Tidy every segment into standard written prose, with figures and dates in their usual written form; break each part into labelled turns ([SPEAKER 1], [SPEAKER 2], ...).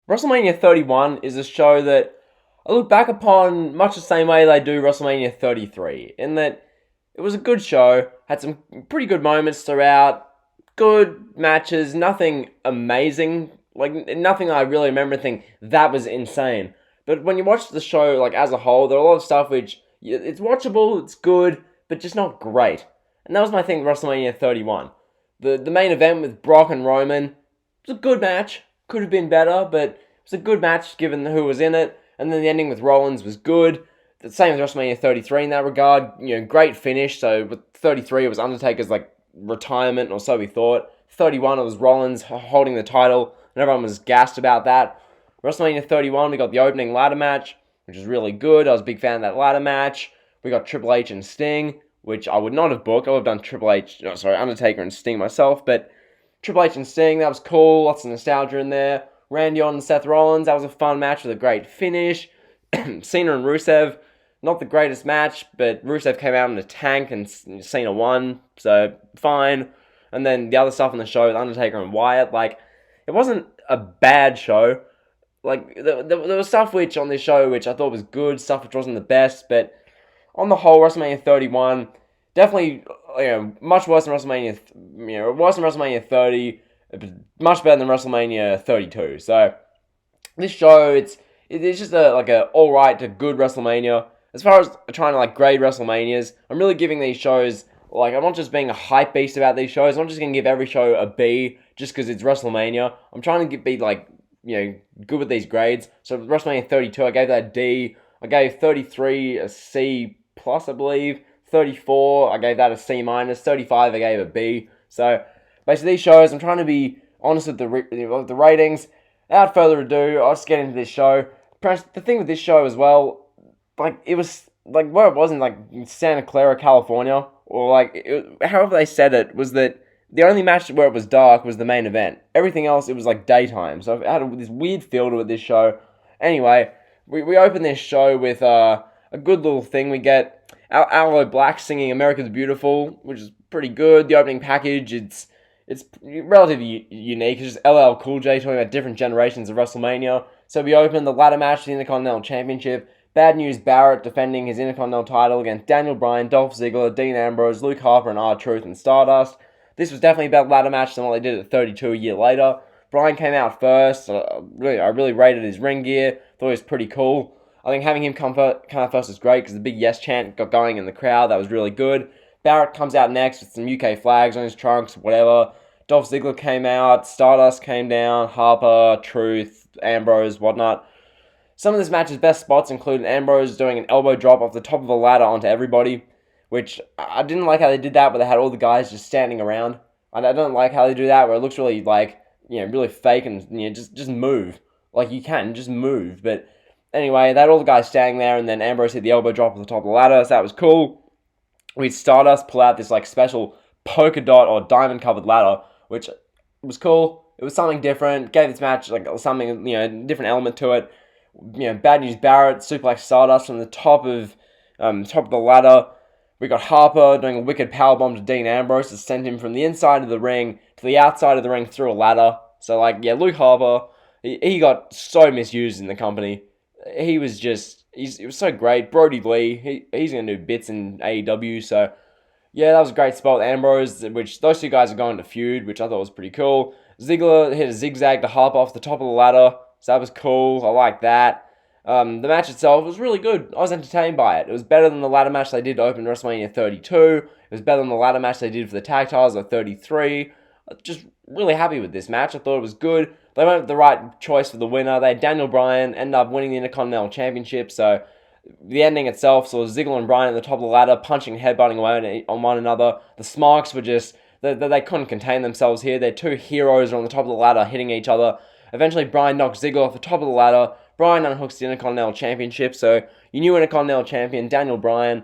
[SPEAKER 1] WrestleMania 31 is a show that I look back upon much the same way they do WrestleMania 33, in that it was a good show, had some pretty good moments throughout, good matches, nothing amazing, like nothing I really remember thinking that was insane. But when you watch the show like as a whole, there are a lot of stuff which it's watchable, it's good, but just not great. And that was my thing with WrestleMania 31. The main event with Brock and Roman was a good match. Could have been better, but it was a good match given who was in it. And then the ending with Rollins was good. The same with WrestleMania 33 in that regard. Great finish. So with 33, it was Undertaker's like retirement, or so we thought. 31, it was Rollins holding the title, and everyone was gassed about that. WrestleMania 31, we got the opening ladder match, which was really good. I was a big fan of that ladder match. We got Triple H and Sting, which I would not have booked. I would have done Undertaker and Sting myself, but Triple H and Sting, that was cool. Lots of nostalgia in there. Randy Orton and Seth Rollins, that was a fun match with a great finish. Cena and Rusev, not the greatest match, but Rusev came out in a tank and Cena won, so fine. And then the other stuff on the show with Undertaker and Wyatt, it wasn't a bad show. There was stuff which on this show which I thought was good, stuff which wasn't the best, but on the whole, WrestleMania 31, definitely, much worse than WrestleMania, worse than WrestleMania 30, much better than WrestleMania 32. So, this show, it's just a alright to good WrestleMania. As far as trying to grade WrestleManias, I'm really giving these shows, I'm not just being a hype beast about these shows. I'm not just going to give every show a B just because it's WrestleMania. I'm trying to be good with these grades. So WrestleMania 32, I gave that a D. I gave 33 a C plus, I believe. 34, I gave that a C minus. 35, I gave a B. So basically, these shows, I'm trying to be honest with the ratings. Without further ado, I'll just get into this show. Perhaps the thing with this show as well, it was where it was in Santa Clara, California, or however they said it, was that the only match where it was dark was the main event. Everything else, it was daytime. So I had this weird feel to it, this show. Anyway, we open this show with a good little thing. We get Aloe Black singing America's Beautiful, which is pretty good. The opening package, it's relatively unique. It's just LL Cool J talking about different generations of WrestleMania. So we open the ladder match, the Intercontinental Championship. Bad News Barrett defending his Intercontinental title against Daniel Bryan, Dolph Ziggler, Dean Ambrose, Luke Harper, and R-Truth and Stardust. This was definitely a better ladder match than what they did at 32 a year later. Bryan came out first. I really rated his ring gear. Thought it was pretty cool. I think having him come out first was great because the big yes chant got going in the crowd. That was really good. Barrett comes out next with some UK flags on his trunks, whatever. Dolph Ziggler came out. Stardust came down. Harper, Truth, Ambrose, whatnot. Some of this match's best spots include Ambrose doing an elbow drop off the top of a ladder onto everybody, which I didn't like how they did that, but they had all the guys just standing around. I don't like how they do that, where it looks really really fake and just move. You can, just move. But anyway, they had all the guys standing there, and then Ambrose hit the elbow drop off the top of the ladder, so that was cool. We had Stardust pull out this special polka dot or diamond covered ladder, which was cool. It was something different, gave this match something, different element to it. Bad News Barrett suplex Stardust from the top of the ladder. We got Harper doing a wicked powerbomb to Dean Ambrose to send him from the inside of the ring to the outside of the ring through a ladder. So Luke Harper, he got so misused in the company. He was he was so great. Brody Lee, he's gonna do bits in AEW. So yeah, that was a great spot with Ambrose, which those two guys are going to feud, which I thought was pretty cool. Ziggler hit a zigzag to Harper off the top of the ladder. So that was cool. I like that. The match itself was really good. I was entertained by it. It was better than the ladder match they did to open WrestleMania 32. It was better than the ladder match they did for the tag titles at 33. Just really happy with this match. I thought it was good. They went with the right choice for the winner. They had Daniel Bryan end up winning the Intercontinental Championship. So the ending itself saw Ziggler and Bryan at the top of the ladder, punching and headbutting away on one another. The Smarks were just... They couldn't contain themselves here. Their two heroes are on the top of the ladder hitting each other. Eventually, Bryan knocks Ziggler off the top of the ladder. Bryan unhooks the Intercontinental Championship, so your new Intercontinental Champion, Daniel Bryan.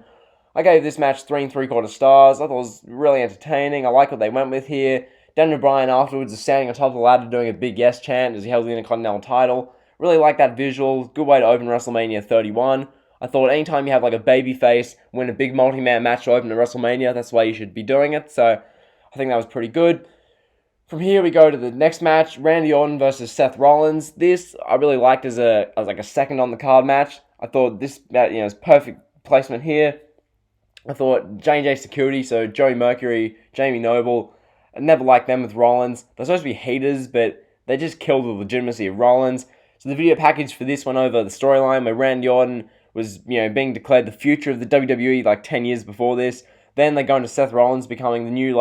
[SPEAKER 1] I gave this match 3 3/4 stars. I thought it was really entertaining. I like what they went with here. Daniel Bryan afterwards is standing on top of the ladder doing a big yes chant as he held the Intercontinental title. Really like that visual. Good way to open WrestleMania 31. I thought anytime you have a babyface win a big multi-man match to open a WrestleMania, that's the way you should be doing it. So I think that was pretty good. From here we go to the next match, Randy Orton versus Seth Rollins. This I really liked as like a second on the card match. I thought this is perfect placement here. I thought J&J Security, so Joey Mercury, Jamie Noble, I never liked them with Rollins. They're supposed to be haters, but they just killed the legitimacy of Rollins. So the video package for this went over the storyline where Randy Orton was being declared the future of the WWE like 10 years before this. Then they go into Seth Rollins becoming the new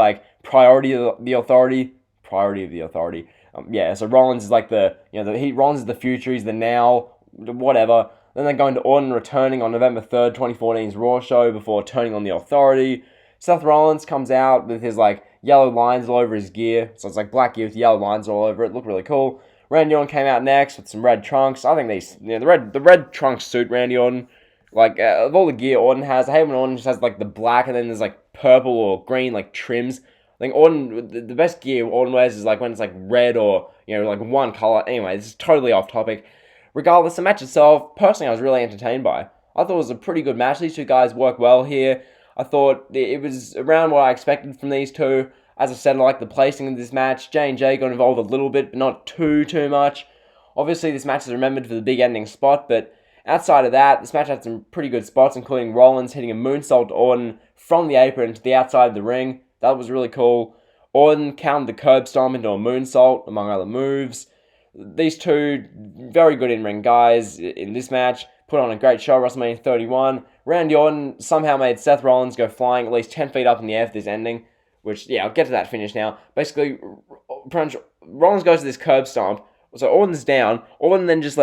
[SPEAKER 1] priority of the authority. So Rollins is like Rollins is the future, he's the now, whatever. Then they go into Orton returning on November 3rd, 2014's Raw show before turning on the authority. Seth Rollins comes out with his yellow lines all over his gear. So it's black gear with yellow lines all over it. Looked really cool. Randy Orton came out next with some red trunks. I think the red trunks suit Randy Orton. Of all the gear Orton has, I hate when Orton just has the black and then there's purple or green trims. I think Orton, the best gear Orton wears is when it's red or one color. Anyway, this is totally off topic. Regardless, the match itself, personally, I was really entertained by. I thought it was a pretty good match. These two guys work well here. I thought it was around what I expected from these two. As I said, I like the placing of this match. J&J got involved a little bit, but not too much. Obviously, this match is remembered for the big ending spot, but outside of that, this match had some pretty good spots, including Rollins hitting a moonsault to Orton from the apron to the outside of the ring. That was really cool. Orton countered the curb stomp into a moonsault, among other moves. These two very good in-ring guys in this match. Put on a great show, WrestleMania 31. Randy Orton somehow made Seth Rollins go flying at least 10 feet up in the air for this ending. Which, I'll get to that finish now. Basically, Rollins goes to this curb stomp. So Orton's down. Orton then just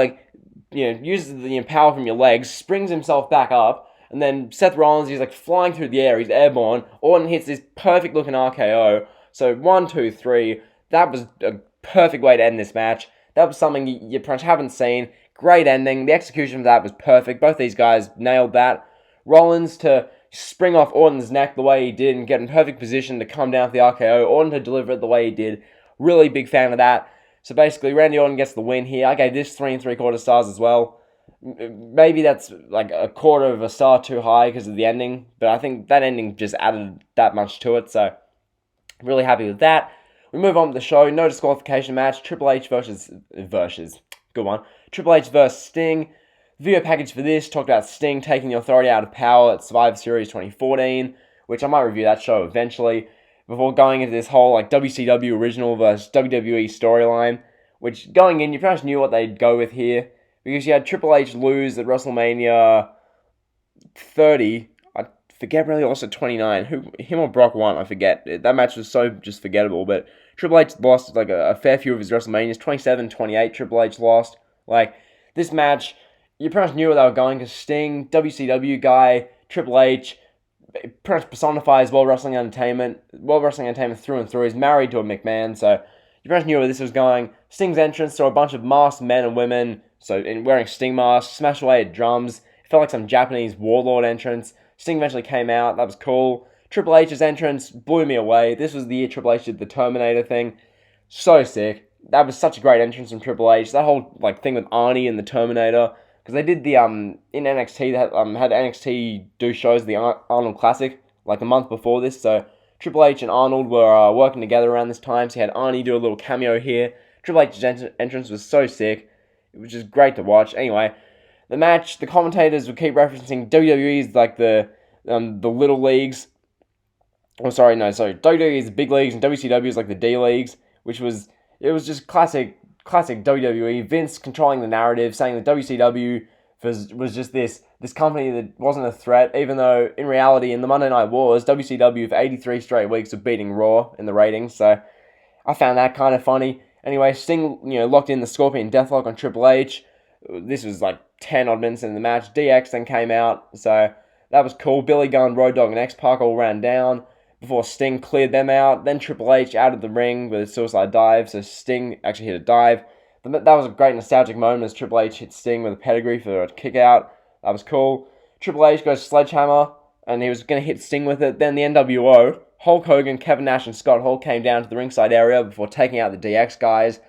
[SPEAKER 1] uses the power from your legs, springs himself back up. And then Seth Rollins, he's flying through the air. He's airborne. Orton hits this perfect looking RKO. So 1, 2, 3. That was a perfect way to end this match. That was something you perhaps haven't seen. Great ending. The execution of that was perfect. Both these guys nailed that. Rollins to spring off Orton's neck the way he did and get in perfect position to come down for the RKO. Orton to deliver it the way he did. Really big fan of that. So basically, Randy Orton gets the win here. I gave this 3 3/4 stars as well. Maybe that's a quarter of a star too high because of the ending, but I think that ending just added that much to it. So really happy with that. We move on to the show. No disqualification match. Triple H versus good one. Triple H versus Sting. Video package for this talked about Sting taking the authority out of power at Survivor Series 2014, which I might review that show eventually, before going into this whole WCW original versus WWE storyline, which going in, you pretty much knew what they'd go with here, because you had Triple H lose at WrestleMania 30, I forget really, also 29, him or Brock won, I forget. That match was so just forgettable, but Triple H lost a fair few of his WrestleManias, 27, 28, Triple H lost. This match, you pretty much knew where they were going, because Sting, WCW guy, Triple H, pretty much personifies World Wrestling Entertainment through and through. He's married to a McMahon, so you pretty much knew where this was going. Sting's entrance saw a bunch of masked men and women, wearing Sting masks, smash away at drums. It felt like some Japanese warlord entrance. Sting eventually came out, that was cool. Triple H's entrance blew me away. This was the year Triple H did the Terminator thing. So sick. That was such a great entrance from Triple H. That whole thing with Arnie and the Terminator. Because they did the, in NXT, they had NXT do shows, the Arnold Classic, a month before this. So Triple H and Arnold were working together around this time. So you had Arnie do a little cameo here. Triple H's entrance was so sick. It was just great to watch. Anyway, the match, the commentators would keep referencing WWE's the little leagues. WWE is the big leagues and WCW is the D leagues, it was just classic WWE. Vince controlling the narrative, saying that WCW was just this company that wasn't a threat, even though in reality in the Monday Night Wars, WCW for 83 straight weeks of beating Raw in the ratings. So I found that kind of funny. Anyway, Sting locked in the Scorpion Deathlock on Triple H. This was 10 odd minutes in the match. DX then came out, so that was cool. Billy Gunn, Road Dogg, and X-Pac all ran down before Sting cleared them out. Then Triple H out of the ring with a suicide dive, so Sting actually hit a dive. That was a great nostalgic moment as Triple H hit Sting with a pedigree for a kick out. That was cool. Triple H goes sledgehammer, and he was going to hit Sting with it. Then the NWO, Hulk Hogan, Kevin Nash, and Scott Hall came down to the ringside area before taking out the DX guys.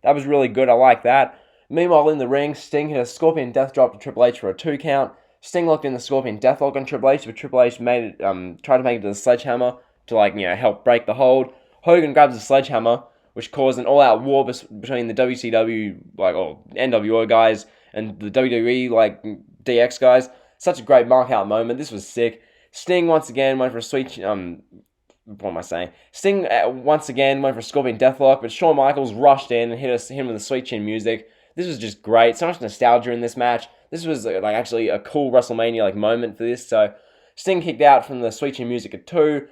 [SPEAKER 1] That was really good. I like that. Meanwhile, in the ring, Sting hit a Scorpion Death Drop to Triple H for a 2 count. Sting locked in the Scorpion Deathlock on Triple H, but Triple H made it, tried to make it to the sledgehammer to help break the hold. Hogan grabs the sledgehammer, which caused an all-out war between the WCW, or NWO guys and the WWE, DX guys. Such a great mark-out moment. This was sick. Sting once again went for a sweet... what am I saying? Sting once again went for a Scorpion Deathlock, but Shawn Michaels rushed in and hit him with the sweet chin music. This was just great. So much nostalgia in this match. This was actually a cool WrestleMania moment for this. So Sting kicked out from the sweet chin music at 2.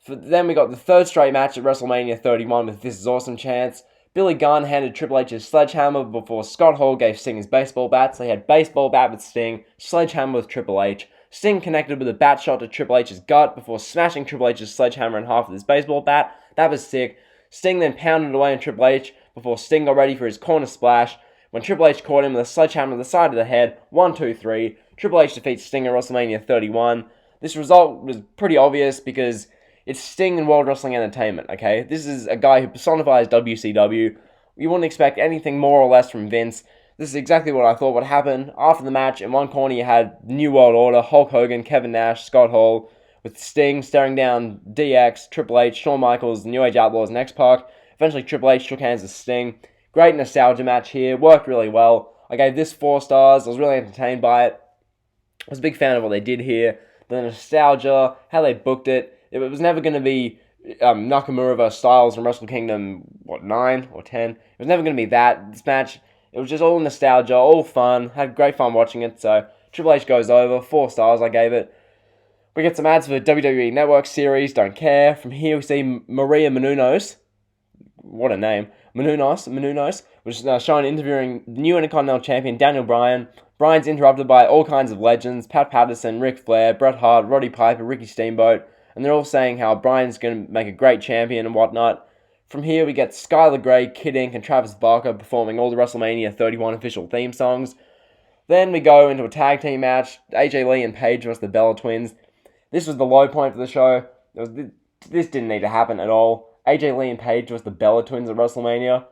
[SPEAKER 1] Then we got the third straight match at WrestleMania 31 with This Is Awesome chants. Billy Gunn handed Triple H his sledgehammer before Scott Hall gave Sting his baseball bat. So he had baseball bat with Sting, sledgehammer with Triple H. Sting connected with a bat shot to Triple H's gut before smashing Triple H's sledgehammer in half with his baseball bat. That was sick. Sting then pounded away on Triple H before Sting got ready for his corner splash. When Triple H caught him with a sledgehammer to the side of the head, 1, 2, 3. Triple H defeats Sting at WrestleMania 31. This result was pretty obvious because it's Sting in World Wrestling Entertainment, okay? This is a guy who personifies WCW. You wouldn't expect anything more or less from Vince. This is exactly what I thought would happen. After the match, in one corner you had New World Order, Hulk Hogan, Kevin Nash, Scott Hall, with Sting staring down DX, Triple H, Shawn Michaels, the New Age Outlaws, and X-Pac. Eventually Triple H shook hands with Sting. Great nostalgia match here, worked really well. I gave this 4 stars, I was really entertained by it. I was a big fan of what they did here. The nostalgia, how they booked it. It was never going to be Nakamura vs. Styles from Wrestle Kingdom, 9 or 10? It was never going to be that. This match, it was just all nostalgia, all fun. Had great fun watching it, so Triple H goes over. 4 stars I gave it. We get some ads for WWE Network series, don't care. From here we see Maria Menounos. What a name. Menounos, which is shown interviewing new Intercontinental Champion Daniel Bryan. Bryan's interrupted by all kinds of legends, Pat Patterson, Ric Flair, Bret Hart, Roddy Piper, Ricky Steamboat, and they're all saying how Bryan's going to make a great champion and whatnot. From here we get Skylar Grey, Kid Ink, and Travis Barker performing all the WrestleMania 31 official theme songs. Then we go into a tag team match, AJ Lee and Paige versus the Bella Twins. This was the low point for the show. This didn't need to happen at all. AJ Lee and Paige versus the Bella Twins at WrestleMania.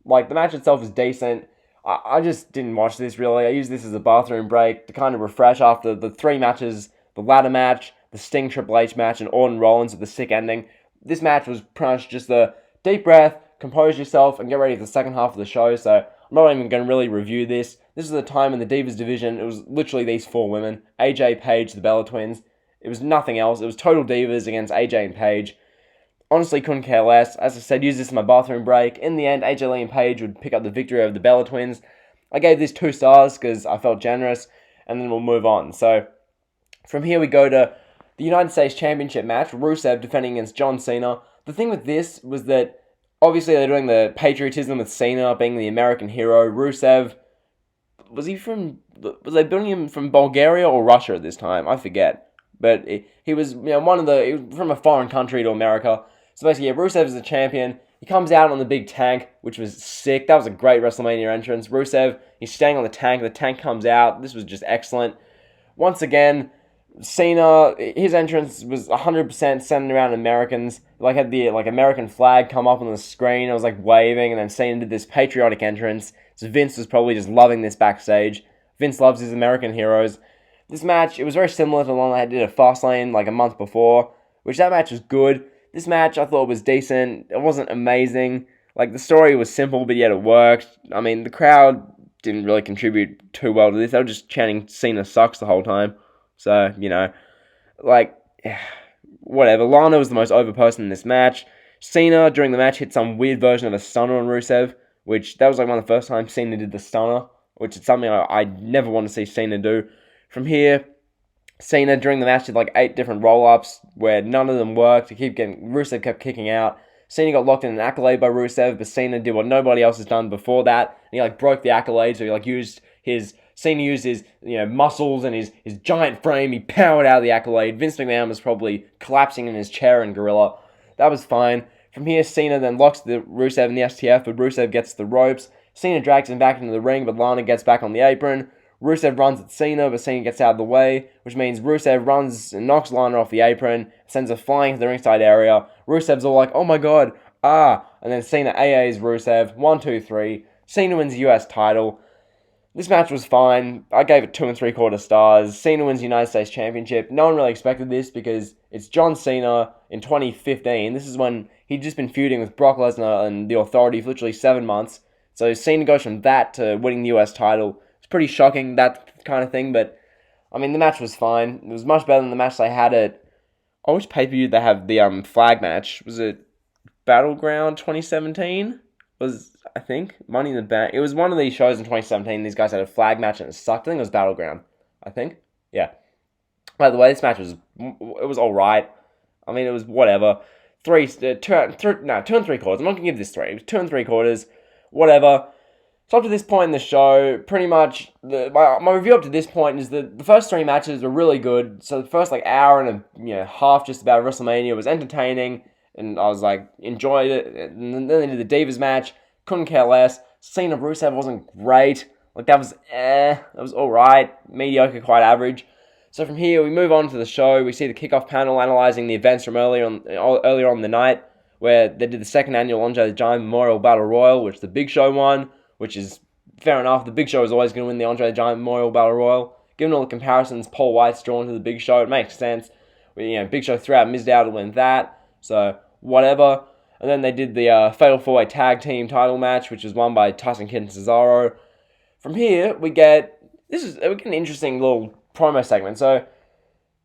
[SPEAKER 1] The match itself is decent. I just didn't watch this really. I used this as a bathroom break to kind of refresh after the 3 matches, the ladder match, the Sting Triple H match, and Orton Rollins with the sick ending. This match was pretty much just a deep breath, compose yourself, and get ready for the second half of the show, so I'm not even going to really review this. This is the time in the Divas division. It was literally these 4 women. AJ, Paige, the Bella Twins. It was nothing else. It was total Divas against AJ and Paige. Honestly, couldn't care less. As I said, use this in my bathroom break. In the end, AJ Lee and Paige would pick up the victory over the Bella Twins. I gave this 2 stars because I felt generous, and then we'll move on. So, from here we go to the United States Championship match. Rusev defending against John Cena. The thing with this was that, obviously, they're doing the patriotism with Cena being the American hero. Rusev, was they building him from Bulgaria or Russia at this time? I forget. But he was, he was from a foreign country to America. So basically, Rusev is the champion. He comes out on the big tank, which was sick. That was a great WrestleMania entrance. Rusev, he's staying on the tank. The tank comes out. This was just excellent. Once again, Cena, his entrance was 100% centered around Americans. Had the American flag come up on the screen. It was waving, and then Cena did this patriotic entrance. So Vince was probably just loving this backstage. Vince loves his American heroes. This match, it was very similar to the one I did at Fastlane a month before, which that match was good. This match I thought was decent. It wasn't amazing. The story was simple, but yet it worked. I mean, the crowd didn't really contribute too well to this. They were just chanting Cena sucks the whole time. So, whatever. Lana was the most over person in this match. Cena, during the match, hit some weird version of a stunner on Rusev, which that was one of the first times Cena did the stunner, which is something I never want to see Cena do. From here, Cena during the match did 8 different roll-ups where none of them worked. Rusev kept kicking out. Cena got locked in an accolade by Rusev, but Cena did what nobody else has done before that. And he broke the accolade, so he Cena used his muscles and his giant frame. He powered out of the accolade. Vince McMahon was probably collapsing in his chair in Gorilla. That was fine. From here, Cena then locks the Rusev in the STF, but Rusev gets the ropes. Cena drags him back into the ring, but Lana gets back on the apron. Rusev runs at Cena, but Cena gets out of the way, which means Rusev runs and knocks Lana off the apron, sends her flying to the ringside area. Rusev's all oh my god, and then Cena AAs Rusev, 1, 2, 3. Cena wins the US title. This match was fine. I gave it 2 3/4 stars. Cena wins the United States Championship. No one really expected this because it's John Cena in 2015. This is when he'd just been feuding with Brock Lesnar and The Authority for literally 7 months. So Cena goes from that to winning the US title. It's pretty shocking, that kind of thing, but I mean, the match was fine. It was much better than the match they had at... Oh, which pay-per-view they have the flag match? Was it Battleground 2017? I think, Money in the Bank. It was one of these shows in 2017. These guys had a flag match and it sucked. I think it was Battleground. I think. Yeah. By the way, this match was alright. I mean, it was whatever. 2 and 3 quarters. I'm not going to give this 3. It was 2 and 3 quarters. Whatever. So up to this point in the show, pretty much, my review up to this point is that the first 3 matches were really good. So the first hour and a half just about WrestleMania was entertaining, and I was enjoyed it. And then they did the Divas match, couldn't care less. Cena Rusev wasn't great. That was alright, mediocre, quite average. So from here, we move on to the show. We see the kickoff panel analysing the events from earlier on in the night, where they did the second annual Andre the Giant Memorial Battle Royal, which the Big Show won, which is fair enough. The Big Show is always going to win the Andre the Giant Memorial Battle Royal. Given all the comparisons, Paul White's drawn to the Big Show. It makes sense. Big Show threw out Mizdow to win that, so whatever. And then they did the Fatal 4-Way Tag Team title match, which was won by Tyson Kidd and Cesaro. From here, we get an interesting little promo segment. So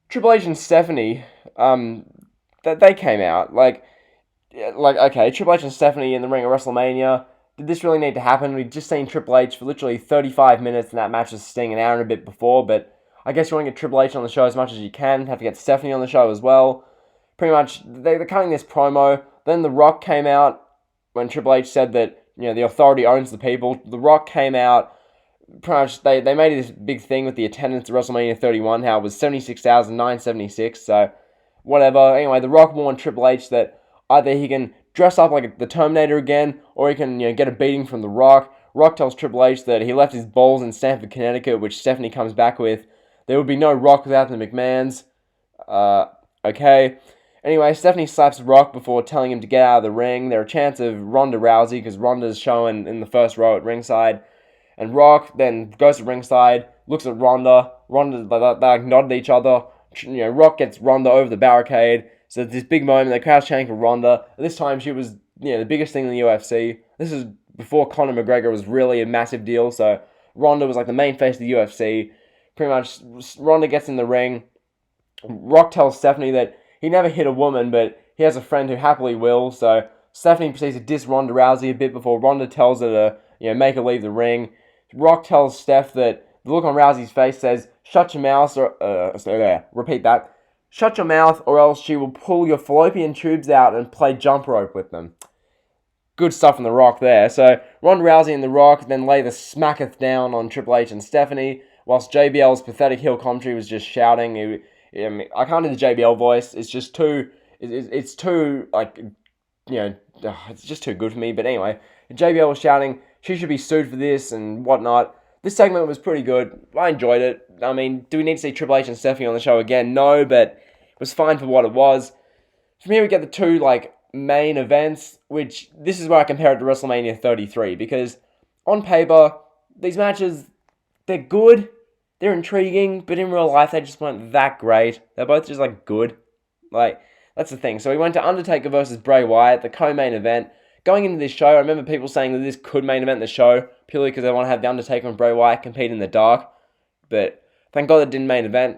[SPEAKER 1] Triple H and Stephanie, that they came out okay, Triple H and Stephanie in the ring at WrestleMania. Did this really need to happen? We'd just seen Triple H for literally 35 minutes, and that match was Sting an hour and a bit before. But I guess you want to get Triple H on the show as much as you can. Have to get Stephanie on the show as well. Pretty much, they're cutting this promo. Then The Rock came out when Triple H said that the Authority owns the people. The Rock came out. Pretty much, they made this big thing with the attendance at WrestleMania 31, how it was 76,976, so whatever. Anyway, The Rock warned Triple H that either he can dress up like the Terminator again, or he can get a beating from The Rock. Rock tells Triple H that he left his balls in Stamford, Connecticut, which Stephanie comes back with. There would be no Rock without the McMahons. Okay. Anyway, Stephanie slaps Rock before telling him to get out of the ring. There are chants of Ronda Rousey, because Ronda's showing in the first row at ringside. And Rock then goes to ringside, looks at Ronda. They nod at each other. Rock gets Ronda over the barricade. So there's this big moment. The crowd's chanting for Ronda. At this time, she was the biggest thing in the UFC. This is before Conor McGregor was really a massive deal. So Ronda was the main face of the UFC. Pretty much, Ronda gets in the ring. Rock tells Stephanie that he never hit a woman, but he has a friend who happily will. So Stephanie proceeds to diss Ronda Rousey a bit before Ronda tells her to make her leave the ring. Rock tells Steph that the look on Rousey's face says, "Shut your mouth," repeat that. "Shut your mouth, or else she will pull your fallopian tubes out and play jump rope with them." Good stuff from The Rock there. So Ronda Rousey and The Rock then lay the smacketh down on Triple H and Stephanie, whilst JBL's pathetic heel commentary was just shouting. I can't do the JBL voice. It's just too. It's too it's just too good for me. But anyway, JBL was shouting, she should be sued for this and whatnot. This segment was pretty good. I enjoyed it. I mean, do we need to see Triple H and Stephanie on the show again? No, but it was fine for what it was. From here we get the two main events, which this is where I compare it to WrestleMania 33, because on paper, these matches, they're good, they're intriguing, but in real life they just weren't that great. They're both just good. That's the thing. So we went to Undertaker vs Bray Wyatt, the co-main event. Going into this show, I remember people saying that this could main event the show, purely because they want to have The Undertaker and Bray Wyatt compete in the dark. But thank God it didn't main event.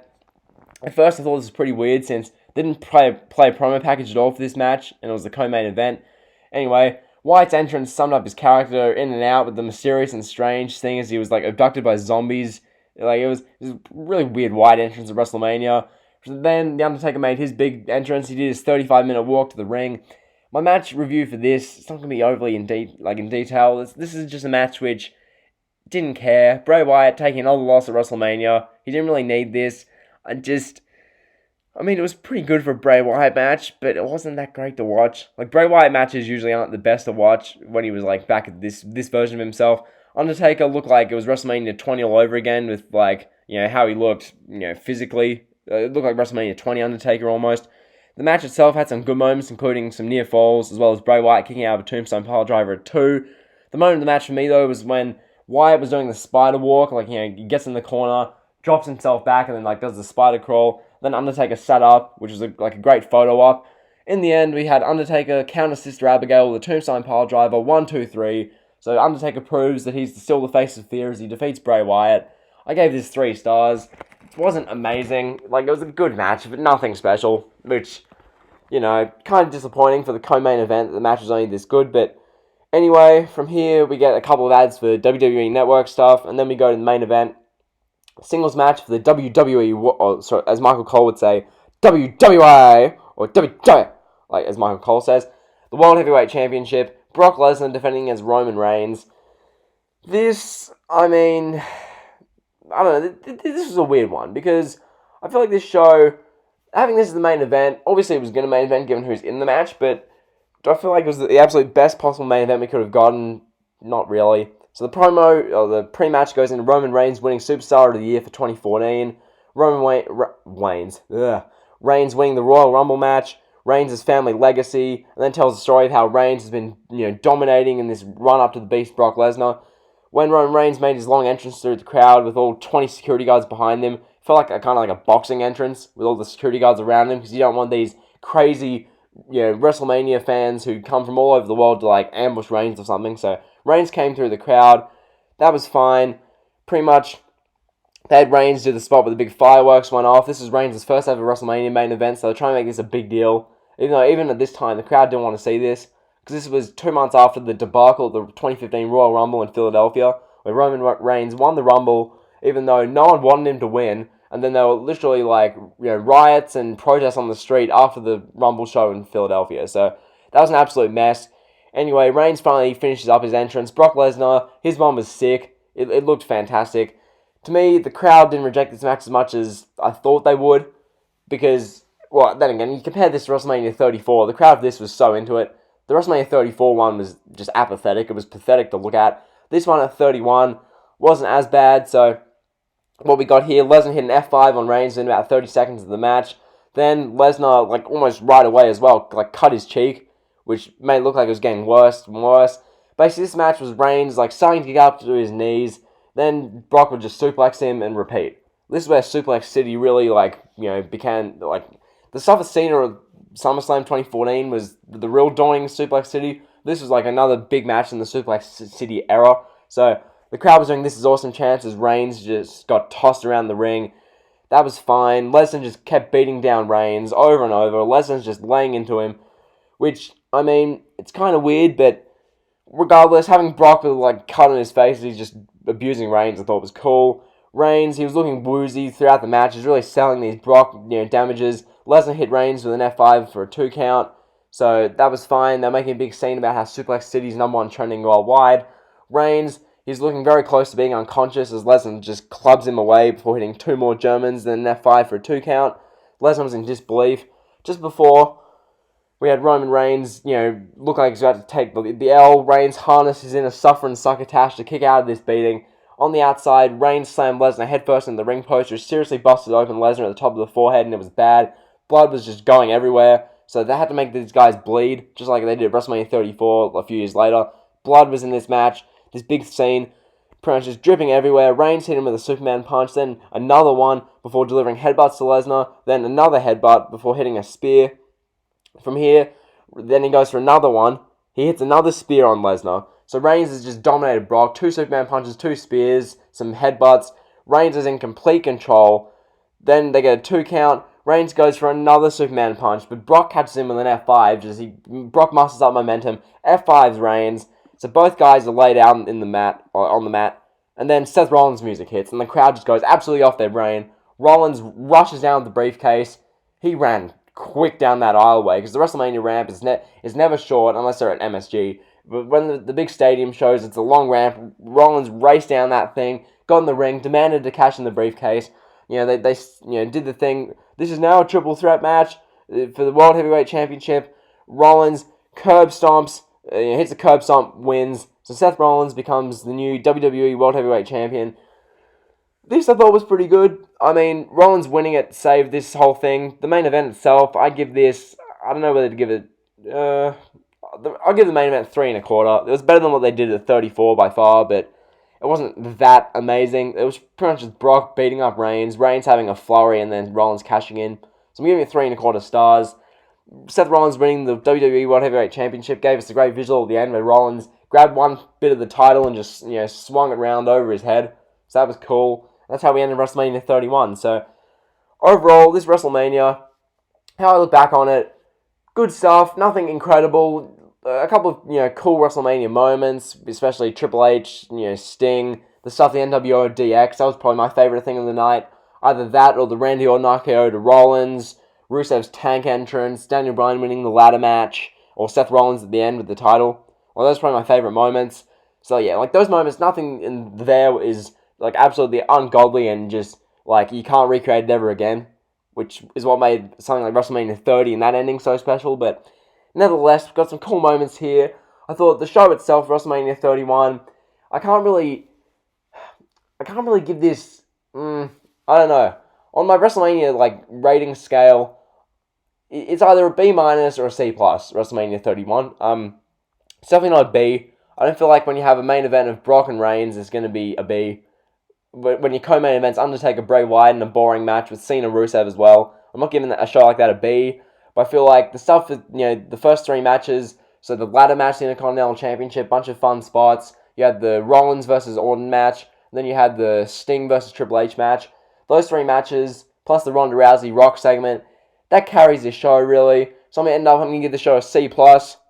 [SPEAKER 1] At first I thought this was pretty weird, since they didn't play a promo package at all for this match, and it was the co-main event. Anyway, Wyatt's entrance summed up his character in and out with the mysterious and strange thing as he was abducted by zombies. It was a really weird Wyatt entrance at WrestleMania. Then The Undertaker made his big entrance. He did his 35-minute walk to the ring. My match review for this, it's not going to be overly in detail. This is just a match which didn't care. Bray Wyatt taking another loss at WrestleMania. He didn't really need this. It was pretty good for a Bray Wyatt match, but it wasn't that great to watch. Bray Wyatt matches usually aren't the best to watch when he was back at this version of himself. Undertaker looked like it was WrestleMania 20 all over again with how he looked, physically. It looked like WrestleMania 20 Undertaker almost. The match itself had some good moments, including some near falls, as well as Bray Wyatt kicking out of a tombstone piledriver at 2. The moment of the match for me, though, was when Wyatt was doing the spider walk. He gets in the corner, drops himself back, and then does the spider crawl. Then Undertaker sat up, which was a great photo op. In the end, we had Undertaker counter Sister Abigail with a tombstone pile driver, 1, 2, 3. So Undertaker proves that he's still the face of fear as he defeats Bray Wyatt. I gave this 3 stars. It wasn't amazing. Like, it was a good match, but nothing special, which, you know, kind of disappointing for the co-main event that the match was only this good. But anyway, from here, we get a couple of ads for WWE Network stuff, and then we go to the main event. Singles match for the WWE, or sorry, as Michael Cole would say, WWE, or WWE, like as Michael Cole says, the World Heavyweight Championship, Brock Lesnar defending against Roman Reigns. This, I mean, I don't know, this was a weird one, because I feel like this show, having this as the main event, obviously it was going to main event given who's in the match, but do I feel like it was the absolute best possible main event we could have gotten? Not really. So the promo, or the pre-match goes into Roman Reigns winning Superstar of the Year for 2014. Reigns winning the Royal Rumble match. Reigns' family legacy, and then tells the story of how Reigns has been, dominating in this run up to the Beast Brock Lesnar. When Roman Reigns made his long entrance through the crowd with all 20 security guards behind him, it felt like kind of like a boxing entrance with all the security guards around him, because you don't want these crazy, WrestleMania fans who come from all over the world to like ambush Reigns or something. So Reigns came through the crowd. That was fine. Pretty much, they had Reigns do the spot where the big fireworks went off. This was Reigns' first ever WrestleMania main event, so they're trying to make this a big deal. Even at this time, the crowd didn't want to see this, because this was 2 months after the debacle of the 2015 Royal Rumble in Philadelphia, where Roman Reigns won the Rumble, even though no one wanted him to win, and then there were literally riots and protests on the street after the Rumble show in Philadelphia. So that was an absolute mess. Anyway, Reigns finally finishes up his entrance. Brock Lesnar, his one was sick. It looked fantastic. To me, the crowd didn't reject this match as much as I thought they would, because, well, then again, you compare this to WrestleMania 34, the crowd of this was so into it. The WrestleMania 34 one was just apathetic. It was pathetic to look at. This one at 31 wasn't as bad, so what we got here, Lesnar hit an F5 on Reigns in about 30 seconds of the match. Then Lesnar, almost right away as well, cut his cheek, which made it look like it was getting worse and worse. Basically, this match was Reigns, starting to get up to his knees. Then Brock would just suplex him and repeat. This is where Suplex City really, became, the stuff at Cena at SummerSlam 2014 was the real dawning of Suplex City. This was, another big match in the Suplex City era. So, the crowd was doing "This is awesome" chants as Reigns just got tossed around the ring. That was fine. Lesnar just kept beating down Reigns over and over. Lesnar's just laying into him, which, it's kind of weird, but regardless, having Brock with cut on his face as he's just abusing Reigns, I thought was cool. Reigns, he was looking woozy throughout the match. He's really selling these Brock, damages. Lesnar hit Reigns with an F5 for a 2 count, so that was fine. They're making a big scene about how Suplex City's #1 trending worldwide. Reigns, he's looking very close to being unconscious as Lesnar just clubs him away before hitting 2 more Germans, then an F5 for a 2 count. Lesnar was in disbelief. Just before, we had Roman Reigns, look like he's about to take the L. Reigns harnesses in a suffer and succotash to kick out of this beating. On the outside, Reigns slammed Lesnar headfirst into the ring post, which seriously busted open Lesnar at the top of the forehead, and it was bad. Blood was just going everywhere, so they had to make these guys bleed, just like they did at WrestleMania 34 a few years later. Blood was in this match, this big scene, pretty much just dripping everywhere. Reigns hit him with a Superman punch, then another one before delivering headbutts to Lesnar, then another headbutt before hitting a spear. From here, then he goes for another one. He hits another spear on Lesnar. So Reigns has just dominated Brock. 2 Superman punches, 2 spears, some headbutts. Reigns is in complete control. Then they get a 2 count. Reigns goes for another Superman punch, but Brock catches him with an F5. Brock musters up momentum. F5s Reigns. So both guys are laid out on the mat. And then Seth Rollins' music hits, and the crowd just goes absolutely off their brain. Rollins rushes down with the briefcase. He ran quick down that aisleway, because the WrestleMania ramp is never short unless they're at MSG. But when the big stadium shows, it's a long ramp. Rollins raced down that thing, got in the ring, demanded to cash in the briefcase. They did the thing. This is now a triple threat match for the World Heavyweight Championship. Rollins curb stomps, hits a curb stomp, wins. So Seth Rollins becomes the new WWE World Heavyweight Champion. This I thought was pretty good. Rollins winning it saved this whole thing. The main event itself, I give this, I don't know whether to give it, I'll give the main event 3 1/4. It was better than what they did at 34 by far, but it wasn't that amazing. It was pretty much just Brock beating up Reigns, Reigns having a flurry, and then Rollins cashing in. So I'm giving it 3 1/4 stars. Seth Rollins winning the WWE World Heavyweight Championship gave us a great visual at the end where Rollins grabbed one bit of the title and just swung it around over his head. So that was cool. That's how we ended WrestleMania 31. So overall, this WrestleMania, how I look back on it, good stuff. Nothing incredible. A couple of cool WrestleMania moments, especially Triple H, Sting, the stuff the NWO DX. That was probably my favorite thing of the night. Either that or the Randy Orton RKO to Rollins, Rusev's tank entrance, Daniel Bryan winning the ladder match, or Seth Rollins at the end with the title. Well, those are probably my favorite moments. So yeah, like those moments, nothing in there is like absolutely ungodly and just like you can't recreate it ever again, which is what made something like WrestleMania 30 and that ending so special. But nevertheless, we've got some cool moments here. I thought the show itself, WrestleMania 31, I can't really give this. I don't know. On my WrestleMania rating scale, it's either a B minus or a C plus. WrestleMania 31. It's definitely not a B. I don't feel like when you have a main event of Brock and Reigns, it's going to be a B. But when your co-main event's Undertaker Bray Wyatt in a boring match with Cena Rusev as well, I'm not giving a show like that a B. But I feel like the stuff with the first three matches. So the ladder match, the Intercontinental Championship, bunch of fun spots. You had the Rollins versus Orton match. And then you had the Sting versus Triple H match. Those three matches, plus the Ronda Rousey Rock segment, that carries this show, really. So I'm going to give the show a C+.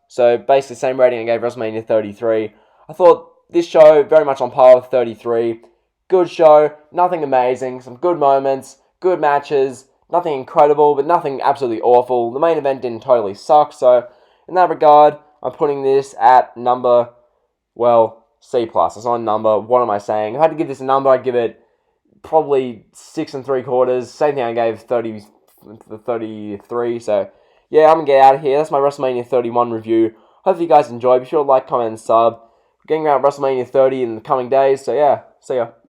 [SPEAKER 1] So basically the same rating I gave WrestleMania 33. I thought this show, very much on par with 33. Good show, nothing amazing, some good moments, good matches, nothing incredible, but nothing absolutely awful. The main event didn't totally suck, so in that regard, I'm putting this at number, C+. It's not a number. What am I saying? If I had to give this a number, I'd give it probably 6 3/4. Same thing I gave 33. So yeah, I'm gonna get out of here. That's my WrestleMania 31 review. Hopefully you guys enjoyed. Be sure to like, comment, and sub. We're getting around WrestleMania 30 in the coming days. So yeah, see ya.